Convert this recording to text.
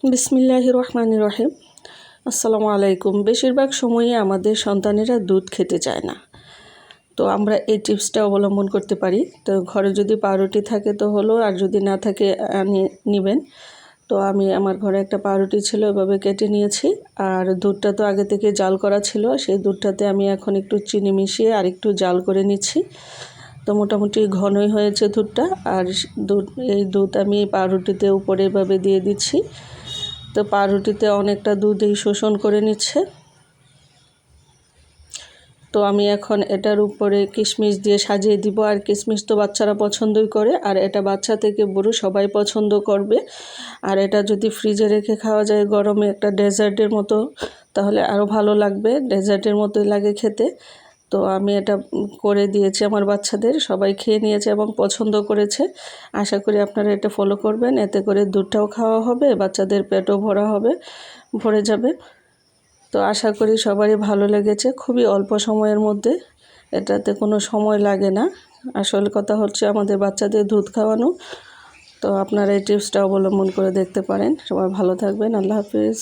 বিসমিল্লাহির রহমানির রহিম। আসসালামু আলাইকুম। বেশিরভাগ সময়ই আমাদের সন্তানেরা দুধ খেতে চায় না, তো আমরা এই টিপসটা অবলম্বন করতে পারি। তো ঘরে যদি পাউরুটি থাকে তো হলো, আর যদি না থাকে নেবেন। তো আমি আমার ঘরে একটা পাউরুটি ছিল, এভাবে কেটে নিয়েছি। আর দুধটা তো আগে থেকে জাল করা ছিল, সেই দুধটাতে আমি এখন একটু চিনি মিশিয়ে আর একটু জাল করে নিচ্ছি। তো মোটামুটি ঘনই হয়েছে দুধটা। আর এই দুধ আমি পাউরুটিতে উপরে এভাবে দিয়ে দিচ্ছি। তো পাউরুটিতে অনেকটা দুধই শোষণ করে নিচ্ছে। তো আমি এখন এটার উপরে কিশমিশ দিয়ে সাজিয়ে দিব। আর কিশমিশ তো বাচ্চারা পছন্দই করে, আর এটা বাচ্চা থেকে বুড়ো সবাই পছন্দ করবে। আর এটা যদি ফ্রিজে রেখে খাওয়া যায় গরমে, একটা ডেজার্টের মতো, তাহলে আরও ভালো লাগবে, ডেজার্টের মতোই লাগে খেতে। তো আমি এটা করে দিয়েছি আমার বাচ্চাদের, সবাই খেয়ে নিয়েছে এবং পছন্দ করেছে। আশা করি আপনারা এটা ফলো করবেন, এতে করে দুধটাও খাওয়া হবে, বাচ্চাদের পেটও ভরে যাবে। তো আশা করি সবারই ভালো লেগেছে। খুবই অল্প সময়ের মধ্যে, এটাতে কোনো সময় লাগে না। আসল কথা হচ্ছে আমাদের বাচ্চাদের দুধ খাওয়ানো। তো আপনারা এই টিপসটা অবলম্বন করে দেখতে পারেন। সবাই ভালো থাকবেন। আল্লাহ হাফিজ।